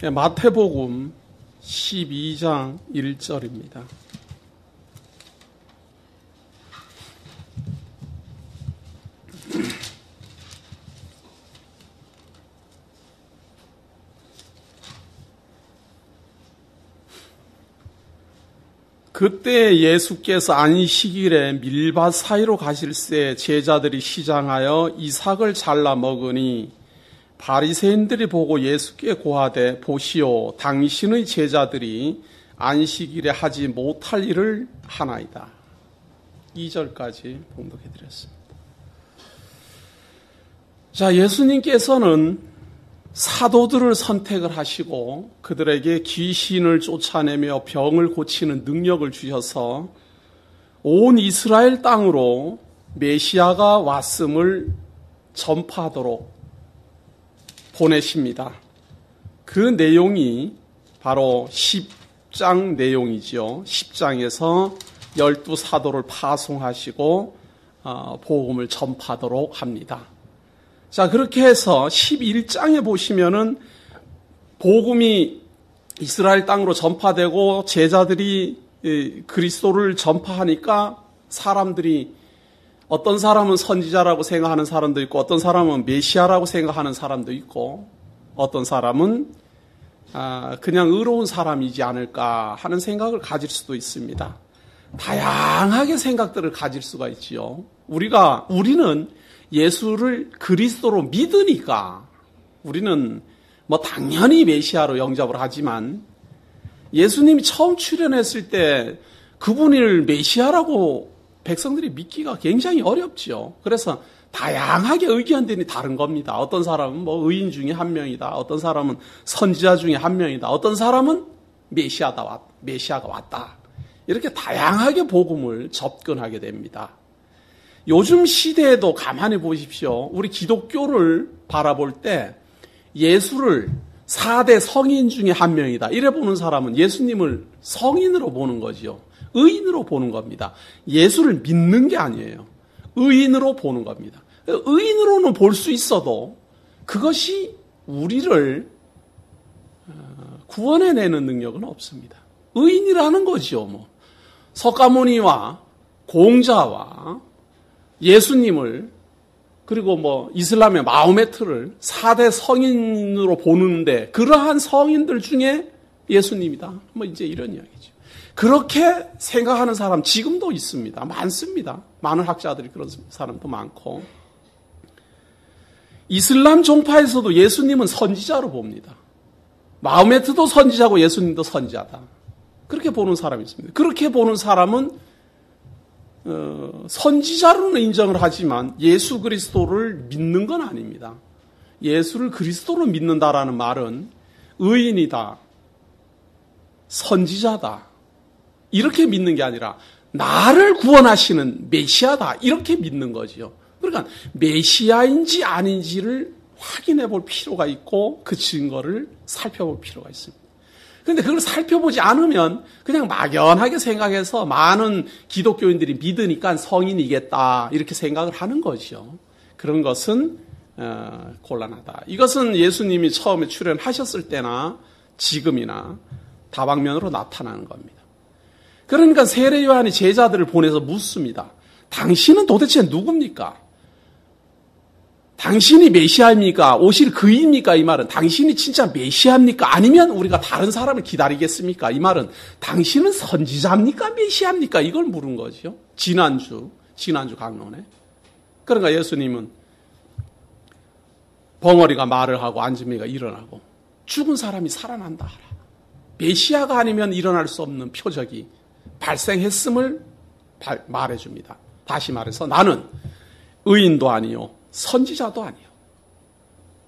마태복음 12장 1절입니다. 그때 예수께서 안식일에 밀밭 사이로 가실새 제자들이 시장하여 이삭을 잘라 먹으니 바리새인들이 보고 예수께 고하되 보시오 당신의 제자들이 안식일에 하지 못할 일을 하나이다. 2절까지 봉독해 드렸습니다. 자, 예수님께서는 사도들을 선택을 하시고 그들에게 귀신을 쫓아내며 병을 고치는 능력을 주셔서 온 이스라엘 땅으로 메시아가 왔음을 전파하도록 보내십니다. 그 내용이 바로 10장 내용이죠. 10장에서 12사도를 파송하시고 복음을 전파하도록 합니다. 자, 그렇게 해서 11장에 보시면은 복음이 이스라엘 땅으로 전파되고 제자들이 그리스도를 전파하니까 사람들이 어떤 사람은 선지자라고 생각하는 사람도 있고 어떤 사람은 메시아라고 생각하는 사람도 있고 어떤 사람은 그냥 의로운 사람이지 않을까 하는 생각을 가질 수도 있습니다. 다양하게 생각들을 가질 수가 있지요. 우리는 예수를 그리스도로 믿으니까 우리는 당연히 메시아로 영접을 하지만 예수님이 처음 출현했을 때 그분을 메시아라고 백성들이 믿기가 굉장히 어렵죠. 그래서 다양하게 의견들이 다른 겁니다. 어떤 사람은 의인 중에 한 명이다. 어떤 사람은 선지자 중에 한 명이다. 어떤 사람은 메시아가 왔다. 이렇게 다양하게 복음을 접근하게 됩니다. 요즘 시대에도 가만히 보십시오. 우리 기독교를 바라볼 때 예수를 4대 성인 중에 한 명이다. 이래 보는 사람은 예수님을 성인으로 보는 거죠. 의인으로 보는 겁니다. 예수를 믿는 게 아니에요. 의인으로 보는 겁니다. 의인으로는 볼 수 있어도 그것이 우리를 구원해내는 능력은 없습니다. 의인이라는 거죠. 석가모니와 공자와 예수님을 그리고 이슬람의 마호메트를 4대 성인으로 보는데 그러한 성인들 중에 예수님이다. 이제 이런 이야기죠. 그렇게 생각하는 사람 지금도 있습니다. 많습니다. 많은 학자들이 그런 사람도 많고 이슬람 종파에서도 예수님은 선지자로 봅니다. 마호메트도 선지자고 예수님도 선지자다. 그렇게 보는 사람이 있습니다. 그렇게 보는 사람은 선지자로는 인정을 하지만 예수 그리스도를 믿는 건 아닙니다. 예수를 그리스도로 믿는다라는 말은 의인이다, 선지자다 이렇게 믿는 게 아니라 나를 구원하시는 메시아다 이렇게 믿는 거지요. 그러니까 메시아인지 아닌지를 확인해 볼 필요가 있고 그 증거를 살펴볼 필요가 있습니다. 그런데 그걸 살펴보지 않으면 그냥 막연하게 생각해서 많은 기독교인들이 믿으니까 성인이겠다 이렇게 생각을 하는 거죠. 그런 것은 곤란하다. 이것은 예수님이 처음에 출현하셨을 때나 지금이나 다방면으로 나타나는 겁니다. 그러니까 세례 요한이 제자들을 보내서 묻습니다. 당신은 도대체 누굽니까? 당신이 메시아입니까? 오실 그이입니까? 이 말은 당신이 진짜 메시아입니까? 아니면 우리가 다른 사람을 기다리겠습니까? 이 말은 당신은 선지자입니까? 메시아입니까? 이걸 물은 거죠. 지난주 강론에. 그러니까 예수님은 벙어리가 말을 하고 안지매가 일어나고 죽은 사람이 살아난다 하라. 메시아가 아니면 일어날 수 없는 표적이 발생했음을 말해줍니다. 다시 말해서 나는 의인도 아니요 선지자도 아니요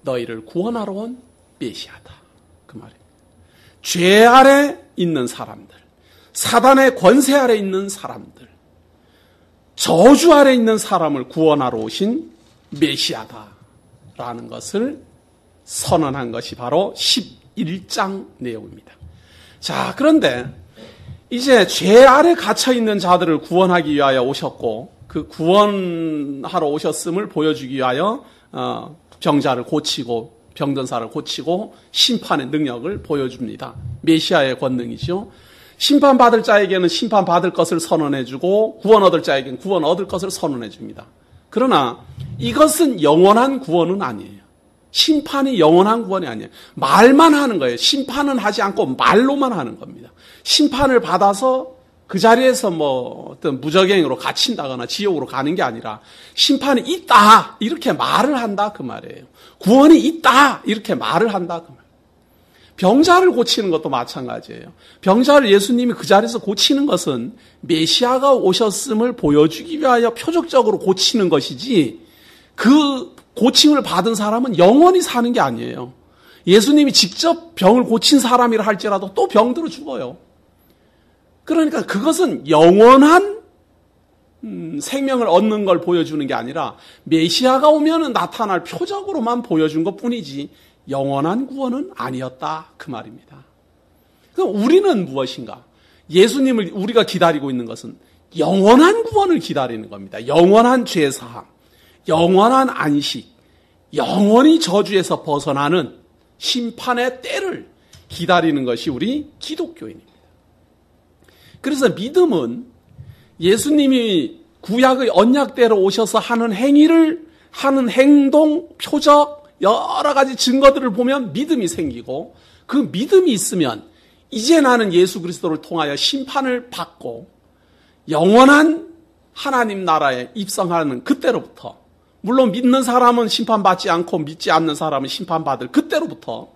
너희를 구원하러 온 메시아다. 그 말입니다. 죄 아래 있는 사람들, 사단의 권세 아래 있는 사람들, 저주 아래 있는 사람을 구원하러 오신 메시아다라는 것을 선언한 것이 바로 11장 내용입니다. 자, 그런데 이제 죄 아래 갇혀 있는 자들을 구원하기 위하여 오셨고 그 구원하러 오셨음을 보여주기 위하여 병자를 고치고 병든 사람을 고치고 심판의 능력을 보여줍니다. 메시아의 권능이죠. 심판받을 자에게는 심판받을 것을 선언해주고 구원 얻을 자에게는 구원 얻을 것을 선언해줍니다. 그러나 이것은 영원한 구원은 아니에요. 심판이 영원한 구원이 아니에요. 말만 하는 거예요. 심판은 하지 않고 말로만 하는 겁니다. 심판을 받아서 그 자리에서 어떤 무저갱으로 갇힌다거나 지옥으로 가는 게 아니라 심판이 있다 이렇게 말을 한다 그 말이에요. 구원이 있다 이렇게 말을 한다 그 말이에요. 병자를 고치는 것도 마찬가지예요. 병자를 예수님이 그 자리에서 고치는 것은 메시아가 오셨음을 보여주기 위하여 표적적으로 고치는 것이지 그 고침을 받은 사람은 영원히 사는 게 아니에요. 예수님이 직접 병을 고친 사람이라 할지라도 또 병들어 죽어요. 그러니까 그것은 영원한 생명을 얻는 걸 보여주는 게 아니라 메시아가 오면 나타날 표적으로만 보여준 것뿐이지 영원한 구원은 아니었다 그 말입니다. 그럼 우리는 무엇인가? 예수님을 우리가 기다리고 있는 것은 영원한 구원을 기다리는 겁니다. 영원한 죄사함, 영원한 안식, 영원히 저주에서 벗어나는 심판의 때를 기다리는 것이 우리 기독교인입니다. 그래서 믿음은 예수님이 구약의 언약대로 오셔서 하는 행위를, 하는 행동, 표적, 여러 가지 증거들을 보면 믿음이 생기고 그 믿음이 있으면 이제 나는 예수 그리스도를 통하여 심판을 받고 영원한 하나님 나라에 입성하는 그때로부터, 물론 믿는 사람은 심판받지 않고 믿지 않는 사람은 심판받을 그때로부터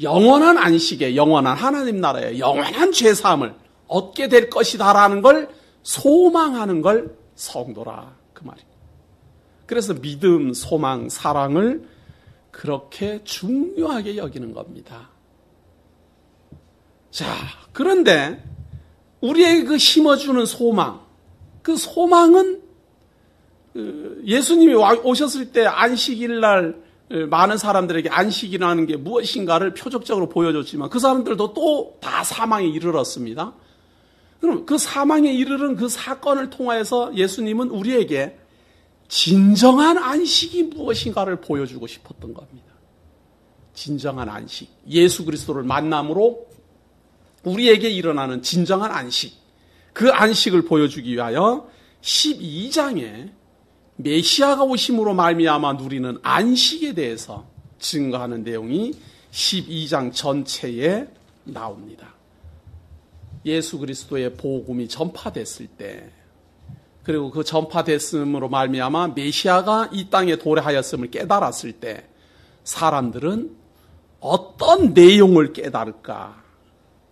영원한 안식에, 영원한 하나님 나라에 영원한 죄사함을 얻게 될 것이다라는 걸 소망하는 걸 성도라 그 말입니다. 그래서 믿음, 소망, 사랑을 그렇게 중요하게 여기는 겁니다. 자, 그런데 우리에게 그 심어주는 소망, 그 소망은 예수님이 오셨을 때 안식일 날 많은 사람들에게 안식이라는 게 무엇인가를 표적적으로 보여줬지만 그 사람들도 또 다 사망에 이르렀습니다. 그럼 그 사망에 이르는 그 사건을 통하여서 예수님은 우리에게 진정한 안식이 무엇인가를 보여주고 싶었던 겁니다. 진정한 안식, 예수 그리스도를 만남으로 우리에게 일어나는 진정한 안식, 그 안식을 보여주기 위하여 12장에 메시아가 오심으로 말미암아 누리는 안식에 대해서 증거하는 내용이 12장 전체에 나옵니다. 예수 그리스도의 복음이 전파됐을 때, 그리고 그 전파됐음으로 말미암아 메시아가 이 땅에 도래하였음을 깨달았을 때 사람들은 어떤 내용을 깨달을까?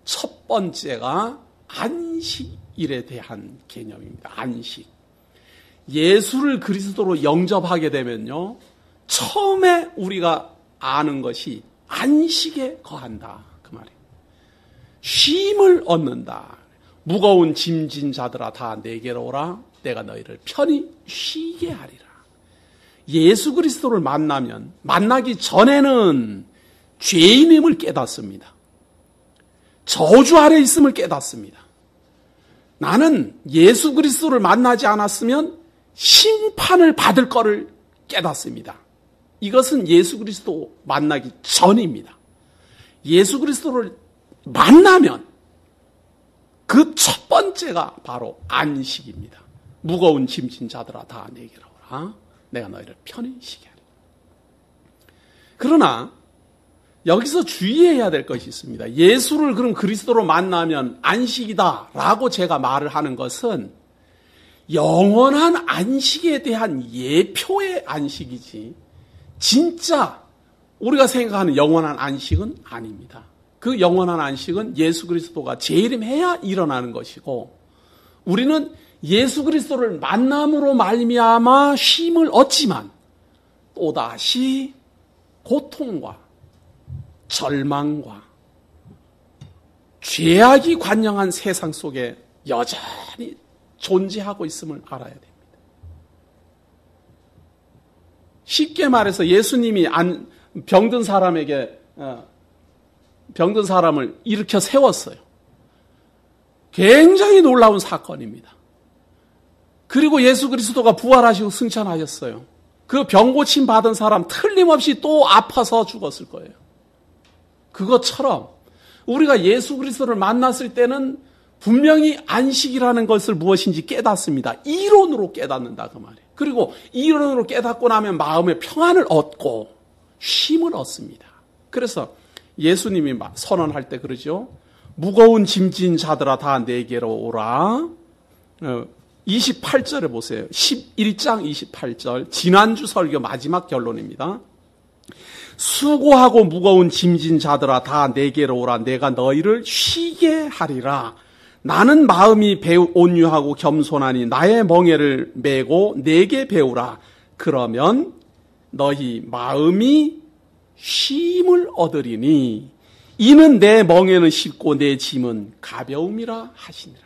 첫 번째가 안식일에 대한 개념입니다. 안식. 예수를 그리스도로 영접하게 되면요, 처음에 우리가 아는 것이 안식에 거한다 그 말이에요. 쉼을 얻는다. 무거운 짐진 자들아 다 내게로 오라. 내가 너희를 편히 쉬게 하리라. 예수 그리스도를 만나기 전에는 죄인임을 깨닫습니다. 저주 아래 있음을 깨닫습니다. 나는 예수 그리스도를 만나지 않았으면 심판을 받을 거를 깨닫습니다. 이것은 예수 그리스도 만나기 전입니다. 예수 그리스도를 만나면 그 첫 번째가 바로 안식입니다. 무거운 짐진 자들아 다 내게로 오라. 내가 너희를 편히 쉬게 하리라. 그러나 여기서 주의해야 될 것이 있습니다. 예수를 그럼 그리스도로 만나면 안식이다라고 제가 말을 하는 것은 영원한 안식에 대한 예표의 안식이지 진짜 우리가 생각하는 영원한 안식은 아닙니다. 그 영원한 안식은 예수 그리스도가 재림해야 일어나는 것이고, 우리는 예수 그리스도를 만남으로 말미암아 쉼을 얻지만 또다시 고통과 절망과 죄악이 관영한 세상 속에 여전히 존재하고 있음을 알아야 됩니다. 쉽게 말해서 예수님이 병든 사람에게 병든 사람을 일으켜 세웠어요. 굉장히 놀라운 사건입니다. 그리고 예수 그리스도가 부활하시고 승천하셨어요. 그 병고침 받은 사람 틀림없이 또 아파서 죽었을 거예요. 그것처럼 우리가 예수 그리스도를 만났을 때는 분명히 안식이라는 것을 무엇인지 깨닫습니다. 이론으로 깨닫는다 그 말이에요. 그리고 이론으로 깨닫고 나면 마음의 평안을 얻고 쉼을 얻습니다. 그래서 예수님이 선언할 때 그러죠. 무거운 짐진 자들아 다 내게로 오라. 28절에 보세요. 11장 28절 지난주 설교 마지막 결론입니다. 수고하고 무거운 짐진 자들아 다 내게로 오라. 내가 너희를 쉬게 하리라. 나는 마음이 온유하고 겸손하니 나의 멍에를 메고 내게 배우라. 그러면 너희 마음이 쉼을 얻으리니 이는 내 멍에는 쉽고 내 짐은 가벼움이라 하시니라.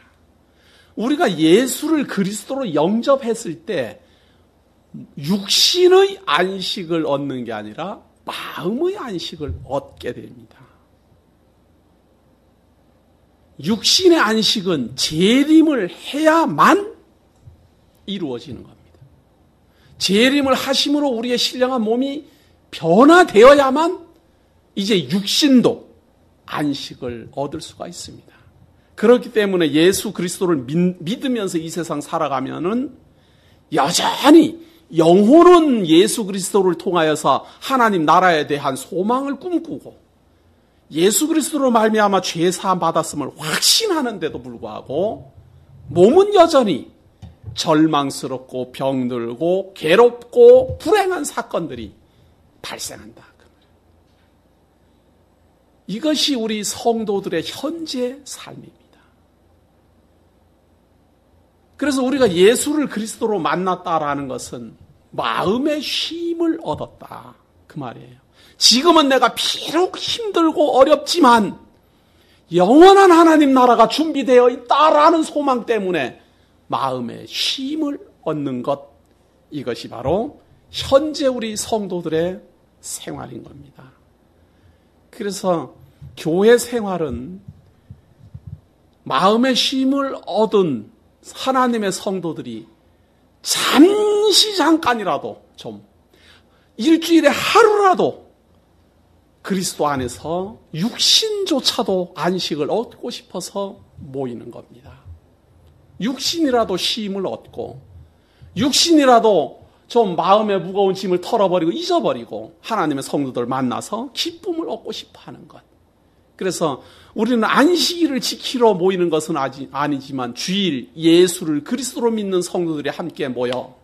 우리가 예수를 그리스도로 영접했을 때 육신의 안식을 얻는 게 아니라 마음의 안식을 얻게 됩니다. 육신의 안식은 재림을 해야만 이루어지는 겁니다. 재림을 하심으로 우리의 신령한 몸이 변화되어야만 이제 육신도 안식을 얻을 수가 있습니다. 그렇기 때문에 예수 그리스도를 믿으면서 이 세상 살아가면은 여전히 영혼은 예수 그리스도를 통하여서 하나님 나라에 대한 소망을 꿈꾸고 예수 그리스도로 말미암아 죄 사함 받았음을 확신하는데도 불구하고 몸은 여전히 절망스럽고 병들고 괴롭고 불행한 사건들이 발생한다. 이것이 우리 성도들의 현재 삶입니다. 그래서 우리가 예수를 그리스도로 만났다라는 것은 마음의 쉼을 얻었다. 그 말이에요. 지금은 내가 비록 힘들고 어렵지만 영원한 하나님 나라가 준비되어 있다라는 소망 때문에 마음의 쉼을 얻는 것, 이것이 바로 현재 우리 성도들의 생활인 겁니다. 그래서 교회 생활은 마음의 쉼을 얻은 하나님의 성도들이 잠깐이라도 좀 일주일에 하루라도 그리스도 안에서 육신조차도 안식을 얻고 싶어서 모이는 겁니다. 육신이라도 쉼을 얻고 육신이라도 좀 마음의 무거운 짐을 털어버리고 잊어버리고 하나님의 성도들 만나서 기쁨을 얻고 싶어하는 것. 그래서 우리는 안식일을 지키러 모이는 것은 아니지만 주일 예수를 그리스도로 믿는 성도들이 함께 모여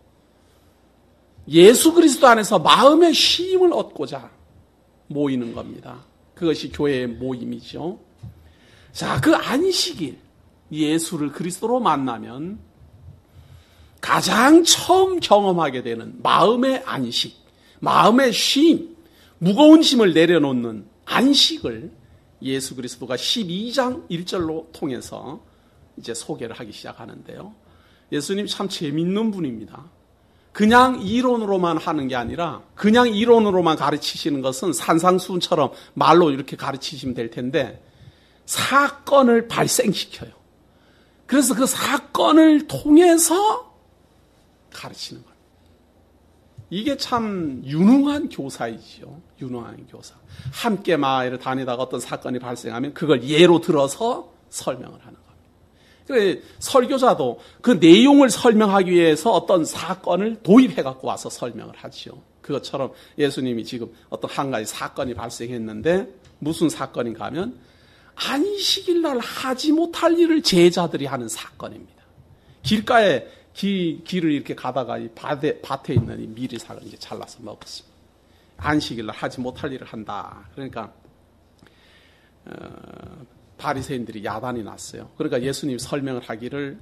예수 그리스도 안에서 마음의 쉼을 얻고자 모이는 겁니다. 그것이 교회의 모임이죠. 자, 그 안식일 예수를 그리스도로 만나면 가장 처음 경험하게 되는 마음의 안식, 마음의 쉼, 무거운 짐을 내려놓는 안식을 예수 그리스도가 12장 1절로 통해서 이제 소개를 하기 시작하는데요. 예수님 참 재밌는 분입니다. 그냥 이론으로만 하는 게 아니라 그냥 이론으로만 가르치시는 것은 산상수훈처럼 말로 이렇게 가르치시면 될 텐데 사건을 발생시켜요. 그래서 그 사건을 통해서 가르치는 겁니다. 이게 참 유능한 교사이지요. 유능한 교사. 함께 마을을 다니다가 어떤 사건이 발생하면 그걸 예로 들어서 설명을 하는 겁니다. 그래 설교자도 그 내용을 설명하기 위해서 어떤 사건을 도입해 갖고 와서 설명을 하지요. 그것처럼 예수님이 지금 어떤 한 가지 사건이 발생했는데 무슨 사건인가 하면 안식일 날 하지 못할 일을 제자들이 하는 사건입니다. 길가에 길을 이렇게 가다가 이 밭에 있는 이 미리삭을 이제 잘라서 먹었습니다. 안식일 날 하지 못할 일을 한다. 그러니까 바리새인들이 야단이 났어요. 그러니까 예수님이 설명을 하기를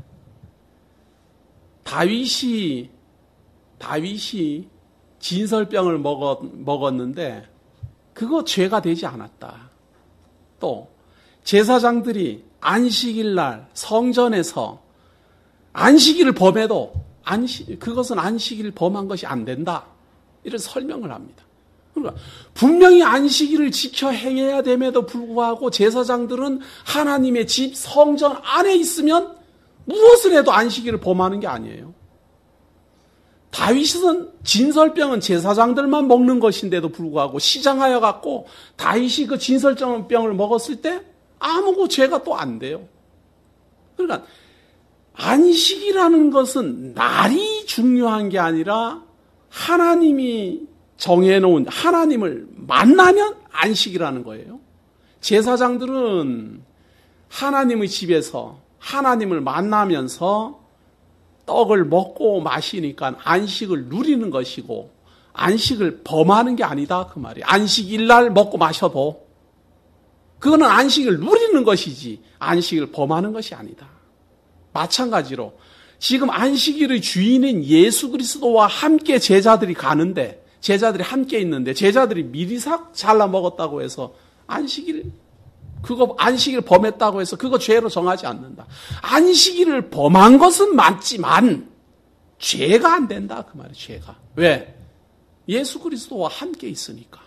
다윗이 진설병을 먹었는데 그거 죄가 되지 않았다. 또 제사장들이 안식일 날 성전에서 안식일을 범해도 그것은 안식일을 범한 것이 안 된다. 이런 설명을 합니다. 그러니까 분명히 안식일을 지켜 행해야 됨에도 불구하고 제사장들은 하나님의 집 성전 안에 있으면 무엇을 해도 안식일을 범하는 게 아니에요. 다윗은 진설병은 제사장들만 먹는 것인데도 불구하고 시장하여 갖고 다윗이 그 진설병을 먹었을 때 아무 죄가 또 안 돼요. 그러니까 안식이라는 것은 날이 중요한 게 아니라 하나님이 정해놓은 하나님을 만나면 안식이라는 거예요. 제사장들은 하나님의 집에서 하나님을 만나면서 떡을 먹고 마시니까 안식을 누리는 것이고 안식을 범하는 게 아니다 그 말이에요. 안식일 날 먹고 마셔도 그거는 안식을 누리는 것이지 안식을 범하는 것이 아니다. 마찬가지로 지금 안식일의 주인인 예수 그리스도와 함께 제자들이 가는데 제자들이 함께 있는데 제자들이 미리삭 잘라 먹었다고 해서 안식일 범했다고 해서 그거 죄로 정하지 않는다. 안식일을 범한 것은 맞지만 죄가 안 된다 그 말이에요. 죄가. 왜? 예수 그리스도와 함께 있으니까.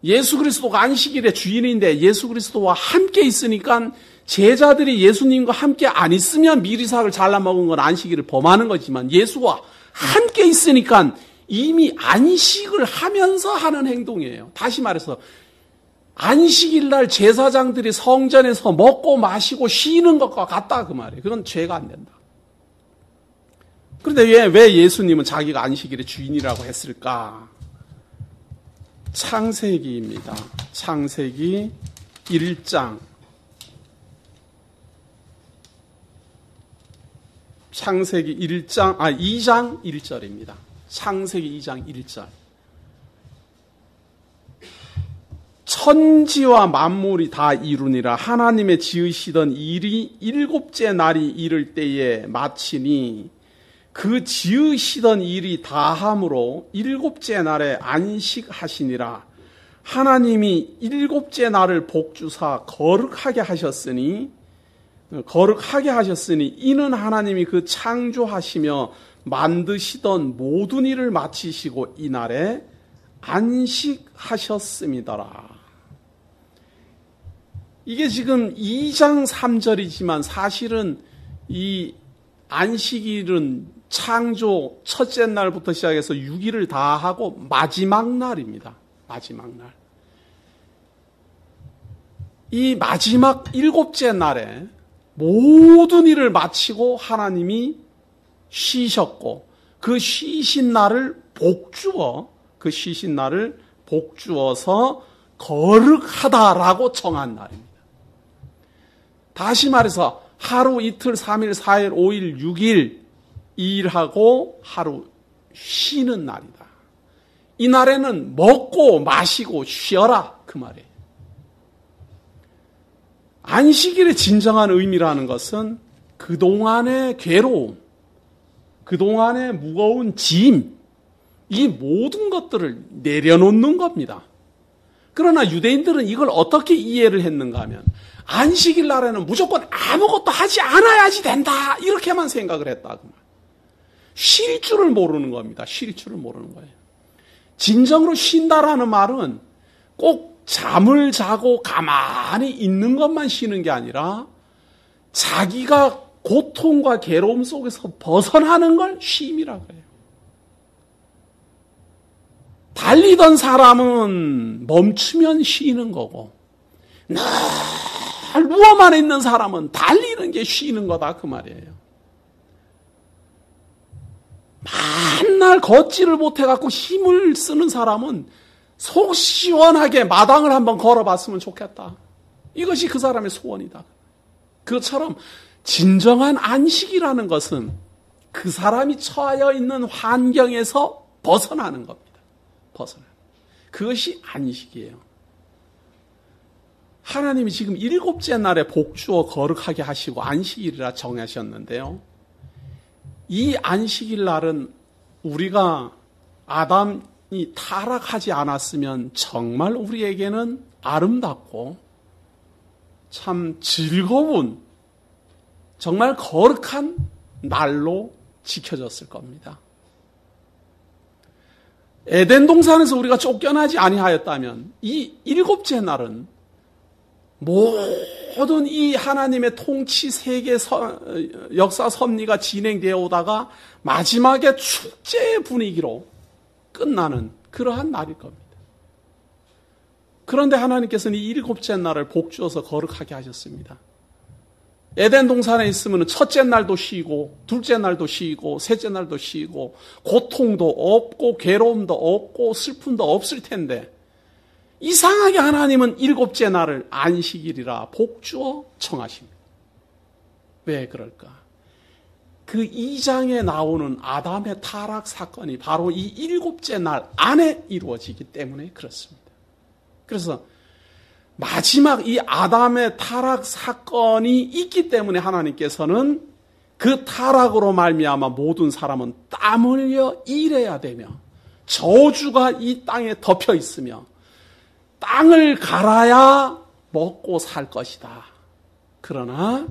예수 그리스도가 안식일의 주인인데 예수 그리스도와 함께 있으니까 제자들이 예수님과 함께 안 있으면 미리삭을 잘라 먹은 건 안식일을 범하는 거지만 예수와 함께 있으니까 이미 안식을 하면서 하는 행동이에요. 다시 말해서 안식일 날 제사장들이 성전에서 먹고 마시고 쉬는 것과 같다 그 말이에요. 그건 죄가 안 된다. 그런데 왜 예수님은 자기가 안식일의 주인이라고 했을까? 창세기입니다. 창세기 1장. 창세기 2장 1절입니다. 창세기 2장 1절. 천지와 만물이 다 이루니라. 하나님의 지으시던 일이 일곱째 날이 이를 때에 마치니 그 지으시던 일이 다함으로 일곱째 날에 안식하시니라. 하나님이 일곱째 날을 복주사 거룩하게 하셨으니 이는 하나님이 그 창조하시며 만드시던 모든 일을 마치시고 이 날에 안식하셨음이더라. 이게 지금 2장 3절이지만 사실은 이 안식일은 창조 첫째 날부터 시작해서 6일을 다 하고 마지막 날입니다. 마지막 날. 이 마지막 일곱째 날에 모든 일을 마치고 하나님이 쉬셨고 그 쉬신 날을 복주어서 거룩하다라고 정한 날입니다. 다시 말해서 하루, 이틀, 3일, 4일, 5일, 6일 일하고 하루 쉬는 날이다. 이 날에는 먹고 마시고 쉬어라 그 말이에요. 안식일의 진정한 의미라는 것은 그동안의 괴로움, 그동안의 무거운 짐, 이 모든 것들을 내려놓는 겁니다. 그러나 유대인들은 이걸 어떻게 이해를 했는가 하면 안식일 날에는 무조건 아무것도 하지 않아야지 된다 이렇게만 생각을 했다. 쉴 줄을 모르는 겁니다. 쉴 줄을 모르는 거예요. 진정으로 쉰다라는 말은 꼭 잠을 자고 가만히 있는 것만 쉬는 게 아니라 자기가 고통과 괴로움 속에서 벗어나는 걸 쉼이라고 해요. 달리던 사람은 멈추면 쉬는 거고 늘 누워만 있는 사람은 달리는 게 쉬는 거다 그 말이에요. 맨날 걷지를 못해갖고 힘을 쓰는 사람은 속 시원하게 마당을 한번 걸어봤으면 좋겠다. 이것이 그 사람의 소원이다. 그것처럼 진정한 안식이라는 것은 그 사람이 처하여 있는 환경에서 벗어나는 겁니다. 벗어나는. 그것이 안식이에요. 하나님이 지금 일곱째 날에 복주어 거룩하게 하시고 안식일이라 정하셨는데요. 이 안식일 날은 우리가 아담이 타락하지 않았으면 정말 우리에게는 아름답고 참 즐거운 정말 거룩한 날로 지켜졌을 겁니다. 에덴 동산에서 우리가 쫓겨나지 아니하였다면 이 일곱째 날은 모든 이 하나님의 통치 세계 역사 섭리가 진행되어 오다가 마지막에 축제의 분위기로 끝나는 그러한 날일 겁니다. 그런데 하나님께서는 이 7째 날을 복주어서 거룩하게 하셨습니다. 에덴 동산에 있으면 첫째 날도 쉬고 둘째 날도 쉬고 셋째 날도 쉬고 고통도 없고 괴로움도 없고 슬픔도 없을 텐데 이상하게 하나님은 7째 날을 안식일이라 복주어 청하십니다. 왜 그럴까? 그 2장에 나오는 아담의 타락 사건이 바로 이 7째 날 안에 이루어지기 때문에 그렇습니다. 그래서 마지막 이 아담의 타락 사건이 있기 때문에 하나님께서는 그 타락으로 말미암아 모든 사람은 땀 흘려 일해야 되며 저주가 이 땅에 덮여 있으며 땅을 갈아야 먹고 살 것이다. 그러나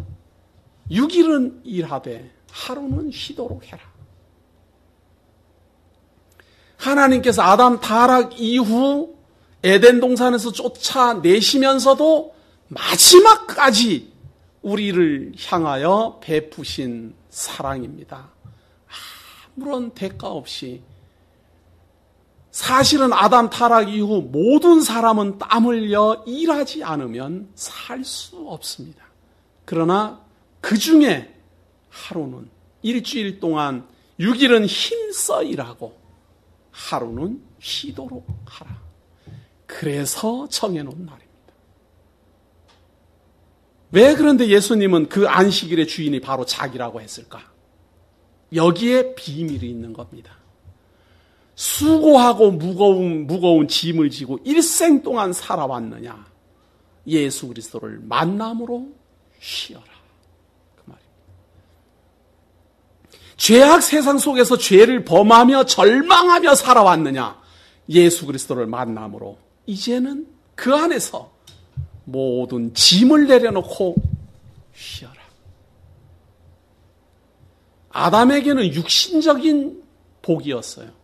6일은 일하되 하루는 쉬도록 해라. 하나님께서 아담 타락 이후 에덴 동산에서 쫓아내시면서도 마지막까지 우리를 향하여 베푸신 사랑입니다. 아무런 대가 없이. 사실은 아담 타락 이후 모든 사람은 땀 흘려 일하지 않으면 살 수 없습니다. 그러나 그 중에 하루는 일주일 동안 6일은 힘써 일하고 하루는 쉬도록 하라. 그래서 정해놓은 날입니다. 왜 그런데 예수님은 그 안식일의 주인이 바로 자기라고 했을까? 여기에 비밀이 있는 겁니다. 수고하고 무거운 짐을 지고 일생 동안 살아왔느냐? 예수 그리스도를 만남으로 쉬어라. 그 말입니다. 죄악 세상 속에서 죄를 범하며 절망하며 살아왔느냐? 예수 그리스도를 만남으로 이제는 그 안에서 모든 짐을 내려놓고 쉬어라. 아담에게는 육신적인 복이었어요.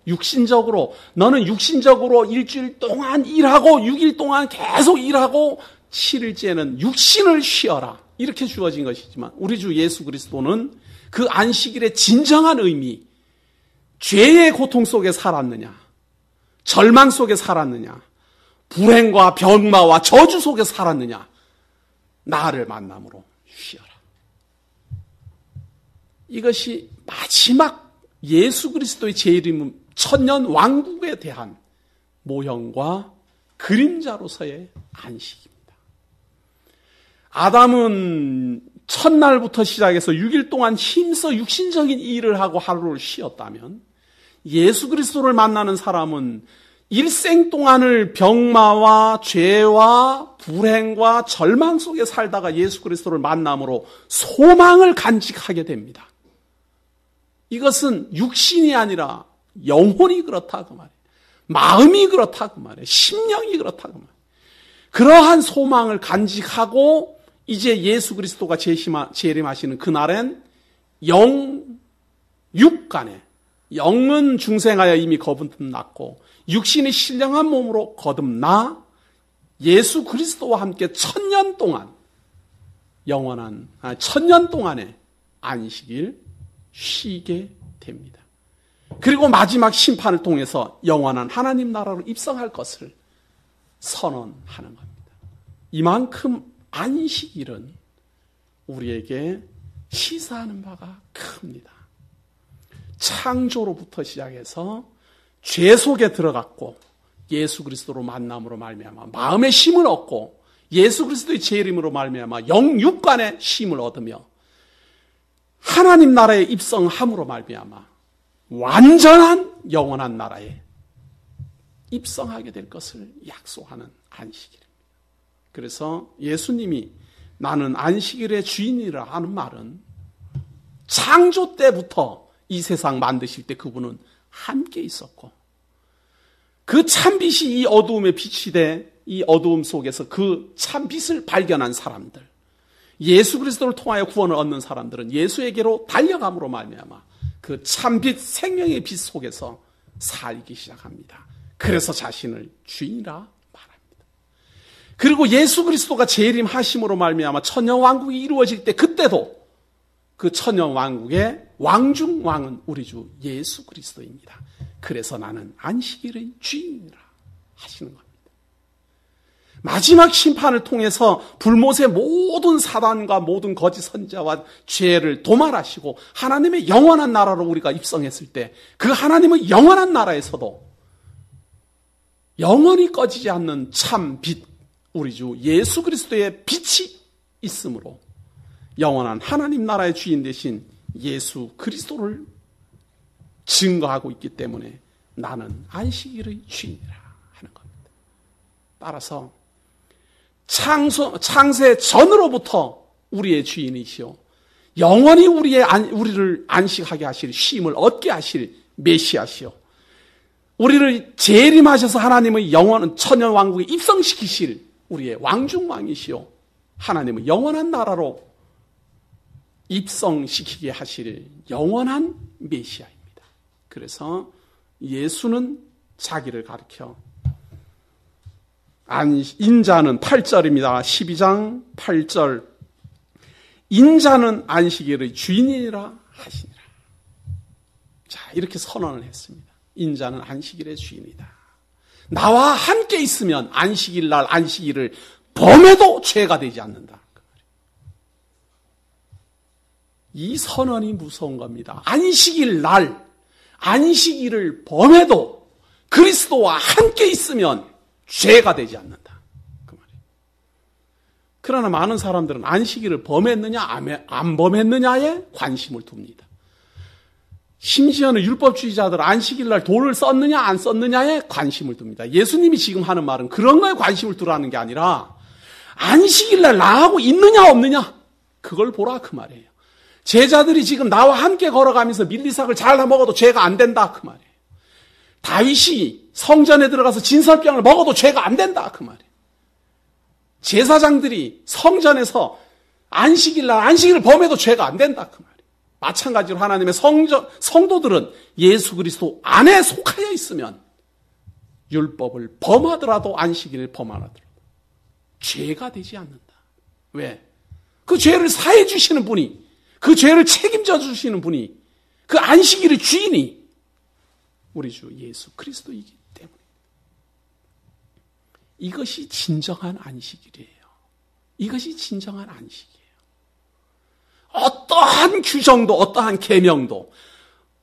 너는 육신적으로 일주일 동안 일하고 6일 동안 계속 일하고 7일째는 육신을 쉬어라. 이렇게 주어진 것이지만 우리 주 예수 그리스도는 그 안식일의 진정한 의미, 죄의 고통 속에 살았느냐, 절망 속에 살았느냐, 불행과 병마와 저주 속에 살았느냐, 나를 만남으로 쉬어라. 이것이 마지막 예수 그리스도의 재림 천년 왕국에 대한 모형과 그림자로서의 안식입니다. 아담은 첫날부터 시작해서 6일 동안 힘써 육신적인 일을 하고 하루를 쉬었다면 예수 그리스도를 만나는 사람은 일생 동안을 병마와 죄와 불행과 절망 속에 살다가 예수 그리스도를 만남으로 소망을 간직하게 됩니다. 이것은 육신이 아니라 영혼이 그렇다 그 말이에요. 마음이 그렇다 그 말이에요. 심령이 그렇다 그 말이에요. 그러한 소망을 간직하고 이제 예수 그리스도가 재림하시는 그날엔 육간에 영은 중생하여 이미 거듭났고 육신이 신령한 몸으로 거듭나 예수 그리스도와 함께 천년 동안의 안식일 쉬게 됩니다. 그리고 마지막 심판을 통해서 영원한 하나님 나라로 입성할 것을 선언하는 겁니다. 이만큼 안식일은 우리에게 시사하는 바가 큽니다. 창조로부터 시작해서 죄 속에 들어갔고 예수 그리스도로 만남으로 말미암아 마음의 힘을 얻고 예수 그리스도의 재림으로 말미암아 영육간의 힘을 얻으며 하나님 나라에 입성함으로 말미암아 완전한 영원한 나라에 입성하게 될 것을 약속하는 안식일입니다. 그래서 예수님이 나는 안식일의 주인이라 하는 말은 창조 때부터 이 세상 만드실 때 그분은 함께 있었고 그 참빛이 이 어두움에 빛이 돼 이 어두움 속에서 그 참빛을 발견한 사람들, 예수 그리스도를 통하여 구원을 얻는 사람들은 예수에게로 달려감으로 말미암아 그 참빛 생명의 빛 속에서 살기 시작합니다. 그래서 자신을 주인이라 말합니다. 그리고 예수 그리스도가 재림하심으로 말미암아 천년왕국이 이루어질 때 그때도 그 천년왕국의 왕중왕은 우리 주 예수 그리스도입니다. 그래서 나는 안식일의 주인이라 하시는 겁니다. 마지막 심판을 통해서 불못의 모든 사단과 모든 거짓 선지자와 죄를 도말하시고 하나님의 영원한 나라로 우리가 입성했을 때 그 하나님의 영원한 나라에서도 영원히 꺼지지 않는 참 빛, 우리 주 예수 그리스도의 빛이 있으므로 영원한 하나님 나라의 주인 되신 예수 그리스도를 증거하고 있기 때문에 나는 안식일의 주인이라 하는 겁니다. 따라서 창세 전으로부터 우리의 주인이시오. 영원히 우리를 안식하게 하실 쉼을 얻게 하실 메시아시오. 우리를 재림하셔서 하나님의 영원한 천년왕국에 입성시키실 우리의 왕중왕이시오. 하나님의 영원한 나라로 입성시키게 하실 영원한 메시아입니다. 그래서 예수는 자기를 가리켜 인자는 8절입니다. 12장 8절 인자는 안식일의 주인이라 하시니라. 자, 이렇게 선언을 했습니다. 인자는 안식일의 주인이다. 나와 함께 있으면 안식일 날 안식일을 범해도 죄가 되지 않는다. 이 선언이 무서운 겁니다. 안식일 날 안식일을 범해도 그리스도와 함께 있으면 죄가 되지 않는다. 그 말이에요. 그러나 많은 사람들은 안식일을 범했느냐 안 범했느냐에 관심을 둡니다. 심지어는 율법주의자들 안식일 날 돌을 썼느냐 안 썼느냐에 관심을 둡니다. 예수님이 지금 하는 말은 그런 거에 관심을 두라는 게 아니라 안식일 날 나하고 있느냐 없느냐 그걸 보라 그 말이에요. 제자들이 지금 나와 함께 걸어가면서 밀리삭을 잘 먹어도 죄가 안 된다 그 말이에요. 다윗이 성전에 들어가서 진설병을 먹어도 죄가 안 된다 그 말이에요. 제사장들이 성전에서 안식일날 안식일을 범해도 죄가 안 된다 그 말이에요. 마찬가지로 하나님의 성도들은 예수 그리스도 안에 속하여 있으면 율법을 범하더라도 안식일을 범하더라도 죄가 되지 않는다. 왜? 그 죄를 사해 주시는 분이, 그 죄를 책임져 주시는 분이, 그 안식일의 주인이 우리 주 예수 그리스도이기 때문에. 이것이 진정한 안식일이에요. 이것이 진정한 안식이에요. 어떠한 규정도, 어떠한 계명도,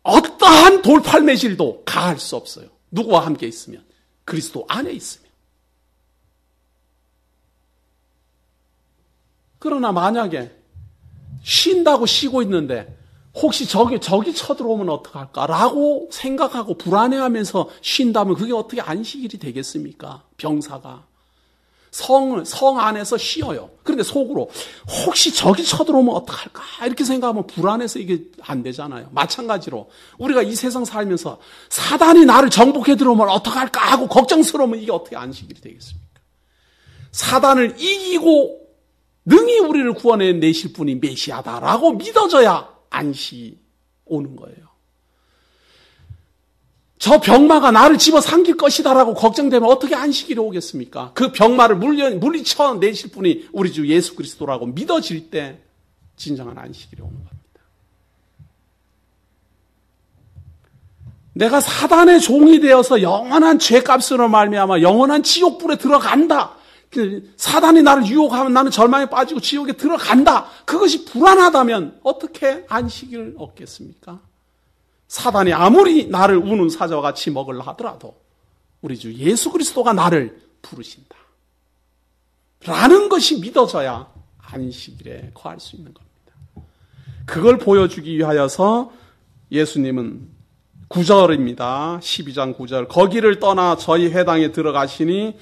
어떠한 돌팔매질도 가할 수 없어요. 누구와 함께 있으면? 그리스도 안에 있으면. 그러나 만약에 쉰다고 쉬고 있는데 혹시 저기 쳐들어오면 어떡할까라고 생각하고 불안해하면서 쉰다면 그게 어떻게 안식일이 되겠습니까? 병사가. 성 안에서 쉬어요. 그런데 속으로 혹시 저기 쳐들어오면 어떡할까 이렇게 생각하면 불안해서 이게 안 되잖아요. 마찬가지로 우리가 이 세상 살면서 사단이 나를 정복해 들어오면 어떡할까 하고 걱정스러우면 이게 어떻게 안식일이 되겠습니까? 사단을 이기고 능히 우리를 구원해 내실 분이 메시아다라고 믿어져야 안식이 오는 거예요. 저 병마가 나를 집어삼킬 것이다라고 걱정되면 어떻게 안식일이 오겠습니까? 그 병마를 물리쳐 내실 분이 우리 주 예수 그리스도라고 믿어질 때 진정한 안식일이 오는 겁니다. 내가 사단의 종이 되어서 영원한 죄값으로 말미암아 영원한 지옥불에 들어간다. 사단이 나를 유혹하면 나는 절망에 빠지고 지옥에 들어간다. 그것이 불안하다면 어떻게 안식일을 얻겠습니까? 사단이 아무리 나를 우는 사자와 같이 먹으려 하더라도 우리 주 예수 그리스도가 나를 부르신다. 라는 것이 믿어져야 안식일에 거할 수 있는 겁니다. 그걸 보여주기 위하여서 예수님은 9절입니다. 12장 9절. 거기를 떠나 저희 회당에 들어가시니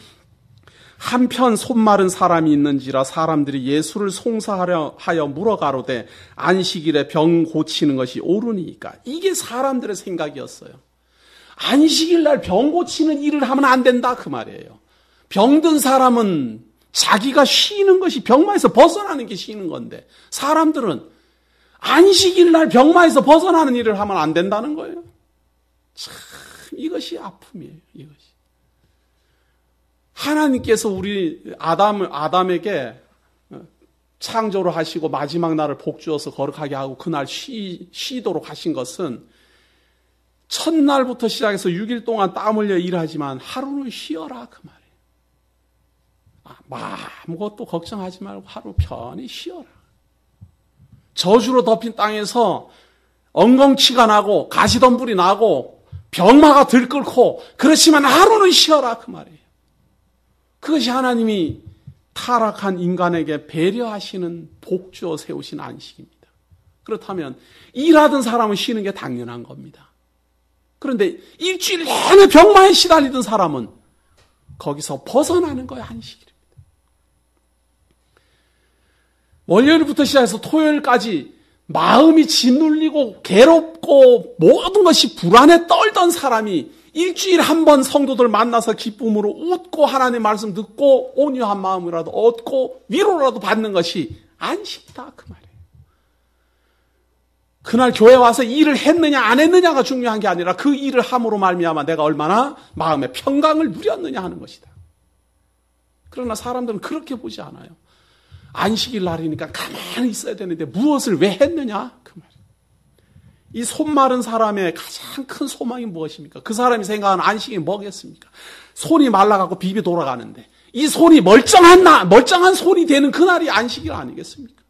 한편 손마른 사람이 있는지라 사람들이 예수를 송사하려 하여 물어가로되 안식일에 병 고치는 것이 옳으니까. 이게 사람들의 생각이었어요. 안식일 날 병 고치는 일을 하면 안 된다 그 말이에요. 병든 사람은 자기가 쉬는 것이 병마에서 벗어나는 게 쉬는 건데 사람들은 안식일 날 병마에서 벗어나는 일을 하면 안 된다는 거예요. 참 이것이 아픔이에요. 이것이. 하나님께서 우리 아담에게 창조를 하시고 마지막 날을 복주어서 거룩하게 하고 그날 쉬도록 하신 것은 첫날부터 시작해서 6일 동안 땀 흘려 일하지만 하루는 쉬어라 그 말이에요. 아무것도 걱정하지 말고 하루 편히 쉬어라. 저주로 덮인 땅에서 엉겅치가 나고 가시덤불이 나고 병마가 들끓고 그렇지만 하루는 쉬어라 그 말이에요. 그것이 하나님이 타락한 인간에게 배려하시는 복주어 세우신 안식입니다. 그렇다면 일하던 사람은 쉬는 게 당연한 겁니다. 그런데 일주일 내내 병마에 시달리던 사람은 거기서 벗어나는 거예요. 안식일입니다. 월요일부터 시작해서 토요일까지 마음이 짓눌리고 괴롭고 모든 것이 불안에 떨던 사람이 일주일에 한 번 성도들 만나서 기쁨으로 웃고 하나님의 말씀 듣고 온유한 마음이라도 얻고 위로라도 받는 것이 안식이다 그 말이에요. 그날 교회 와서 일을 했느냐 안 했느냐가 중요한 게 아니라 그 일을 함으로 말미암아 내가 얼마나 마음의 평강을 누렸느냐 하는 것이다. 그러나 사람들은 그렇게 보지 않아요. 안식일 날이니까 가만히 있어야 되는데 무엇을 왜 했느냐 그 말이에요. 이 손 마른 사람의 가장 큰 소망이 무엇입니까? 그 사람이 생각하는 안식이 뭐겠습니까? 손이 말라가고 비비 돌아가는데 이 손이 멀쩡한 손이 되는 그날이 안식일 아니겠습니까?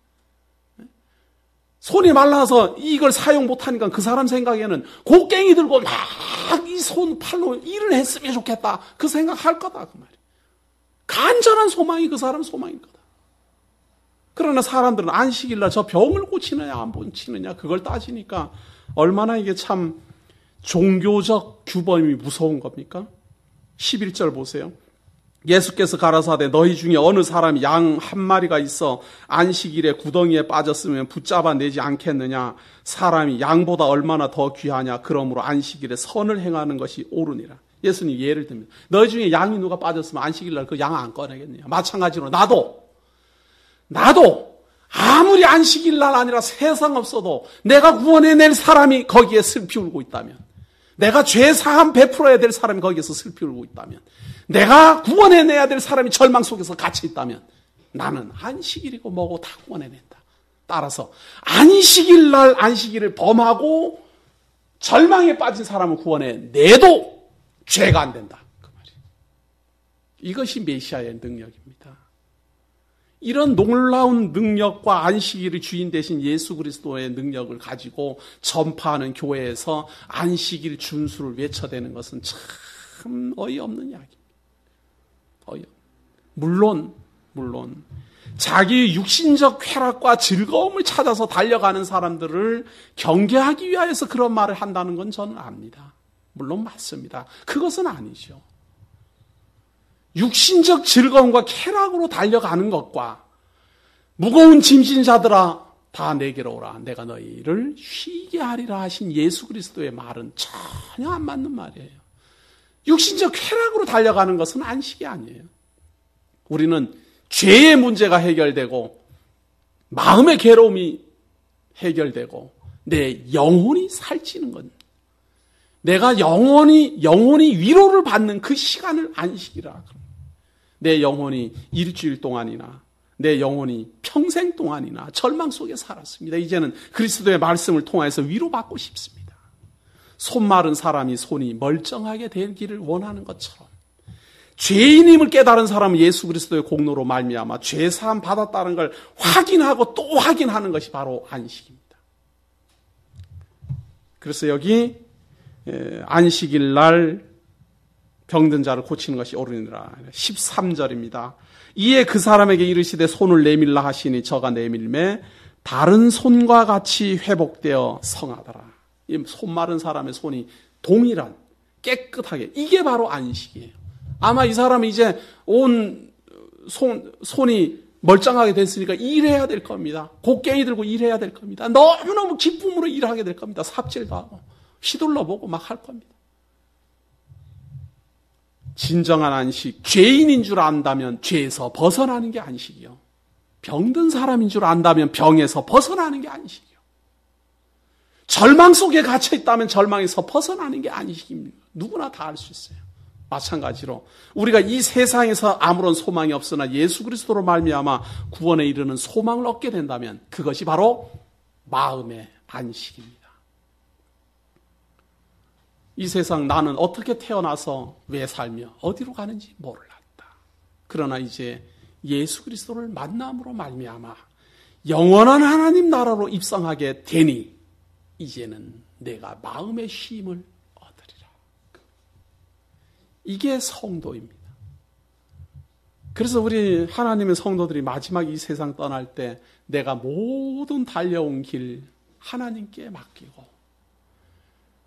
손이 말라서 이걸 사용 못하니까 그 사람 생각에는 곡괭이 들고 막 이 손 팔로 일을 했으면 좋겠다 그 생각할 거다 그 말이에요. 간절한 소망이 그 사람 소망일 거다. 그러나 사람들은 안식일날 저 병을 고치느냐 안 고치느냐 그걸 따지니까 얼마나 이게 참 종교적 규범이 무서운 겁니까? 11절 보세요. 예수께서 가라사대 너희 중에 어느 사람이 양 한 마리가 있어 안식일에 구덩이에 빠졌으면 붙잡아 내지 않겠느냐. 사람이 양보다 얼마나 더 귀하냐. 그러므로 안식일에 선을 행하는 것이 옳으니라. 예수님 예를 듭니다. 너희 중에 양이 누가 빠졌으면 안식일날 그 양 안 꺼내겠느냐. 마찬가지로 나도 아무리 안식일날 아니라 세상 없어도 내가 구원해낼 사람이 거기에 슬피 울고 있다면, 내가 죄사함 베풀어야 될 사람이 거기에서 슬피 울고 있다면, 내가 구원해내야 될 사람이 절망 속에서 갇혀 있다면 나는 안식일이고 뭐고 다 구원해낸다. 따라서 안식일날 안식일을 범하고 절망에 빠진 사람을 구원해내도 죄가 안 된다. 그 말이에요. 이것이 메시아의 능력입니다. 이런 놀라운 능력과 안식일의 주인 되신 예수 그리스도의 능력을 가지고 전파하는 교회에서 안식일 준수를 외쳐대는 것은 참 어이없는 이야기입니다. 물론 자기의 육신적 쾌락과 즐거움을 찾아서 달려가는 사람들을 경계하기 위하여서 그런 말을 한다는 건 저는 압니다. 물론 맞습니다. 그것은 아니죠. 육신적 즐거움과 쾌락으로 달려가는 것과 무거운 짐진 자들아 다 내게로 오라 내가 너희를 쉬게 하리라 하신 예수 그리스도의 말은 전혀 안 맞는 말이에요. 육신적 쾌락으로 달려가는 것은 안식이 아니에요. 우리는 죄의 문제가 해결되고 마음의 괴로움이 해결되고 내 영혼이 살찌는 것, 내가 영혼이 위로를 받는 그 시간을 안식이라. 내 영혼이 일주일 동안이나 내 영혼이 평생 동안이나 절망 속에 살았습니다. 이제는 그리스도의 말씀을 통해서 위로받고 싶습니다. 손 마른 사람이 손이 멀쩡하게 되기를 원하는 것처럼 죄인임을 깨달은 사람은 예수 그리스도의 공로로 말미암아 죄사함 받았다는 걸 확인하고 또 확인하는 것이 바로 안식입니다. 그래서 여기 안식일 날 병든 자를 고치는 것이 옳으니라. 13절입니다. 이에 그 사람에게 이르시되 손을 내밀라 하시니 저가 내밀매 다른 손과 같이 회복되어 성하더라. 이 손 마른 사람의 손이 동일한 깨끗하게, 이게 바로 안식이에요. 아마 이 사람은 이제 온 손이 멀쩡하게 됐으니까 일해야 될 겁니다. 곡괭이 들고 일해야 될 겁니다. 너무너무 기쁨으로 일하게 될 겁니다. 삽질도 하고 휘둘러 보고 막 할 겁니다. 진정한 안식, 죄인인 줄 안다면 죄에서 벗어나는 게 안식이요. 병든 사람인 줄 안다면 병에서 벗어나는 게 안식이요. 절망 속에 갇혀 있다면 절망에서 벗어나는 게 안식입니다. 누구나 다 알 수 있어요. 마찬가지로 우리가 이 세상에서 아무런 소망이 없으나 예수 그리스도로 말미암아 구원에 이르는 소망을 얻게 된다면 그것이 바로 마음의 안식입니다. 이 세상 나는 어떻게 태어나서 왜 살며 어디로 가는지 몰랐다. 그러나 이제 예수 그리스도를 만남으로 말미암아 영원한 하나님 나라로 입성하게 되니 이제는 내가 마음의 쉼을 얻으리라. 이게 성도입니다. 그래서 우리 하나님의 성도들이 마지막 이 세상 떠날 때 내가 모든 달려온 길 하나님께 맡기고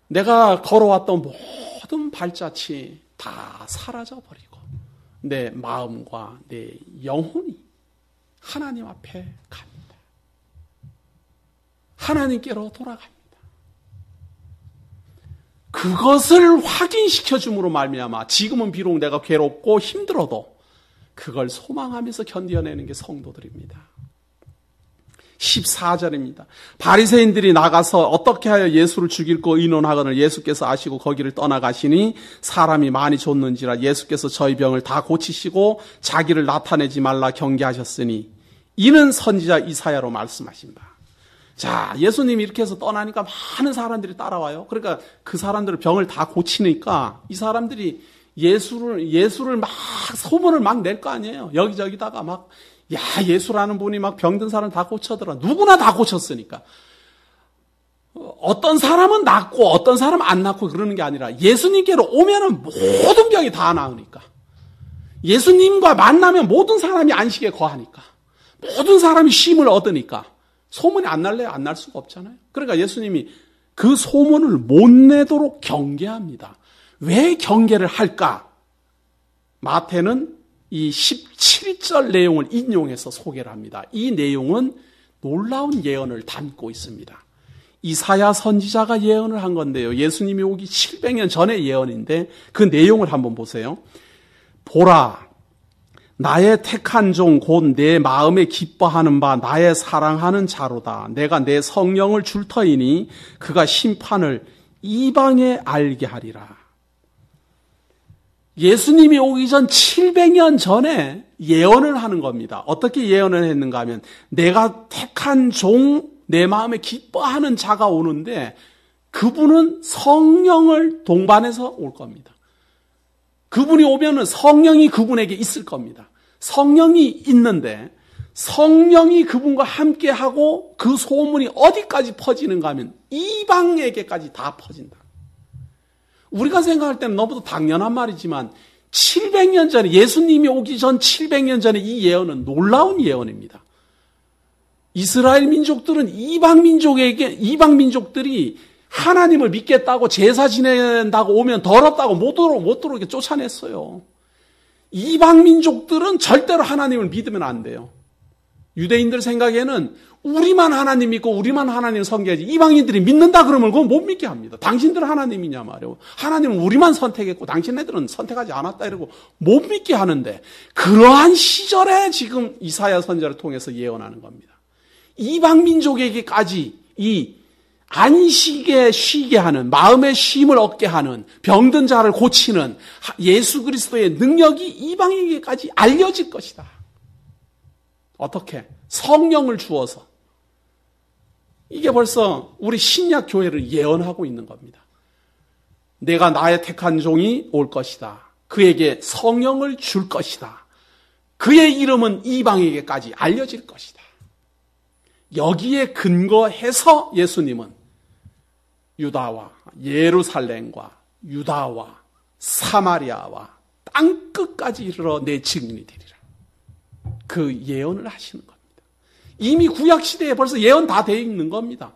내가 걸어왔던 모든 발자취 다 사라져버리고 내 마음과 내 영혼이 하나님 앞에 갑니다. 하나님께로 돌아갑니다. 그것을 확인시켜 줌으로 말미암아 지금은 비록 내가 괴롭고 힘들어도 그걸 소망하면서 견뎌내는 게 성도들입니다. 14절입니다. 바리새인들이 나가서 어떻게 하여 예수를 죽일고 의논하거늘 예수께서 아시고 거기를 떠나가시니 사람이 많이 줬는지라 예수께서 저희 병을 다 고치시고 자기를 나타내지 말라 경계하셨으니 이는 선지자 이사야로 말씀하신다. 자, 예수님이 이렇게 해서 떠나니까 많은 사람들이 따라와요. 그러니까 그 사람들을 병을 다 고치니까 이 사람들이 예수를 막 소문을 막 낼 거 아니에요. 여기저기다가 막 야, 예수라는 분이 막 병든 사람 다 고쳐더라. 누구나 다 고쳤으니까. 어떤 사람은 낫고 어떤 사람은 안 낫고 그러는 게 아니라 예수님께로 오면은 모든 병이 다 나으니까. 예수님과 만나면 모든 사람이 안식에 거하니까. 모든 사람이 쉼을 얻으니까. 소문이 안 날래요? 안 날 수가 없잖아요. 그러니까 예수님이 그 소문을 못 내도록 경계합니다. 왜 경계를 할까? 마태는 이 17절 내용을 인용해서 소개를 합니다. 이 내용은 놀라운 예언을 담고 있습니다. 이사야 선지자가 예언을 한 건데요. 예수님이 오기 700년 전의 예언인데 그 내용을 한번 보세요. 보라, 나의 택한 종 곧 내 마음에 기뻐하는 바 나의 사랑하는 자로다. 내가 내 성령을 줄 터이니 그가 심판을 이방에 알게 하리라. 예수님이 오기 전 700년 전에 예언을 하는 겁니다. 어떻게 예언을 했는가 하면 내가 택한 종, 내 마음에 기뻐하는 자가 오는데 그분은 성령을 동반해서 올 겁니다. 그분이 오면은 성령이 그분에게 있을 겁니다. 성령이 있는데 성령이 그분과 함께하고 그 소문이 어디까지 퍼지는가 하면 이방에게까지 다 퍼진다. 우리가 생각할 때는 너무도 당연한 말이지만 700년 전에 예수님이 오기 전 700년 전에 이 예언은 놀라운 예언입니다. 이스라엘 민족들은 이방 민족들이 하나님을 믿겠다고 제사 지낸다고 오면 더럽다고 못 들어오게 쫓아냈어요. 이방 민족들은 절대로 하나님을 믿으면 안 돼요. 유대인들 생각에는 우리만 하나님 믿고 우리만 하나님 섬겨야지 이방인들이 믿는다 그러면 그건 못 믿게 합니다. 당신들 하나님이냐 말이에요. 하나님은 우리만 선택했고 당신네들은 선택하지 않았다 이러고 못 믿게 하는데 그러한 시절에 지금 이사야 선지자를 통해서 예언하는 겁니다. 이방 민족에게까지 이 안식에 쉬게 하는 마음의 쉼을 얻게 하는 병든 자를 고치는 예수 그리스도의 능력이 이방에게까지 알려질 것이다. 어떻게? 성령을 주어서. 이게 벌써 우리 신약 교회를 예언하고 있는 겁니다. 내가 나의 택한 종이 올 것이다. 그에게 성령을 줄 것이다. 그의 이름은 이방에게까지 알려질 것이다. 여기에 근거해서 예수님은 유다와 예루살렘과 유다와 사마리아와 땅끝까지 이르러 내 증인이 되리라. 그 예언을 하시는 겁니다. 이미 구약시대에 벌써 예언 다 되어 있는 겁니다.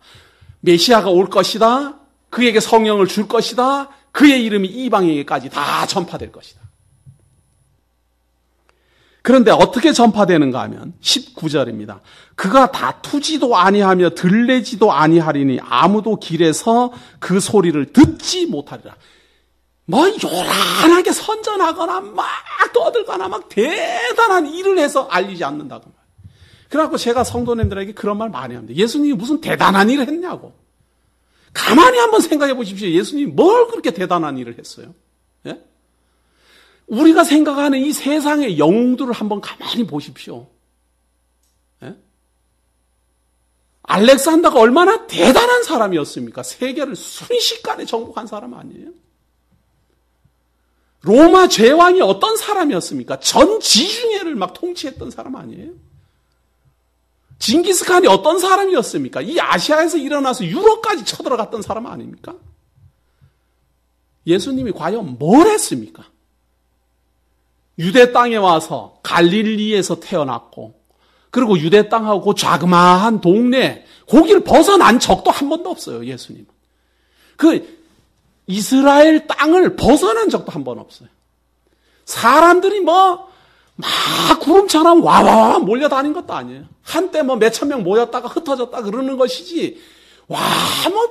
메시아가 올 것이다. 그에게 성령을 줄 것이다. 그의 이름이 이방에게까지 다 전파될 것이다. 그런데 어떻게 전파되는가 하면 19절입니다. 그가 다투지도 아니하며 들레지도 아니하리니 아무도 길에서 그 소리를 듣지 못하리라. 뭐 요란하게 선전하거나 막 떠들거나 막 대단한 일을 해서 알리지 않는다고 말이에요. 그래갖고 제가 성도님들에게 그런 말 많이 합니다. 예수님이 무슨 대단한 일을 했냐고. 가만히 한번 생각해 보십시오. 예수님이 뭘 그렇게 대단한 일을 했어요? 예? 우리가 생각하는 이 세상의 영웅들을 한번 가만히 보십시오. 예? 알렉산더가 얼마나 대단한 사람이었습니까? 세계를 순식간에 정복한 사람 아니에요? 로마 제왕이 어떤 사람이었습니까? 전 지중해를 막 통치했던 사람 아니에요? 징기스칸이 어떤 사람이었습니까? 이 아시아에서 일어나서 유럽까지 쳐들어갔던 사람 아닙니까? 예수님이 과연 뭘 했습니까? 유대 땅에 와서 갈릴리에서 태어났고, 그리고 유대 땅하고 자그마한 동네, 거기를 벗어난 적도 한 번도 없어요, 예수님은. 그 이스라엘 땅을 벗어난 적도 한 번 없어요. 사람들이 막 구름처럼 와와와 몰려다닌 것도 아니에요. 한때 몇천 명 모였다가 흩어졌다 그러는 것이지,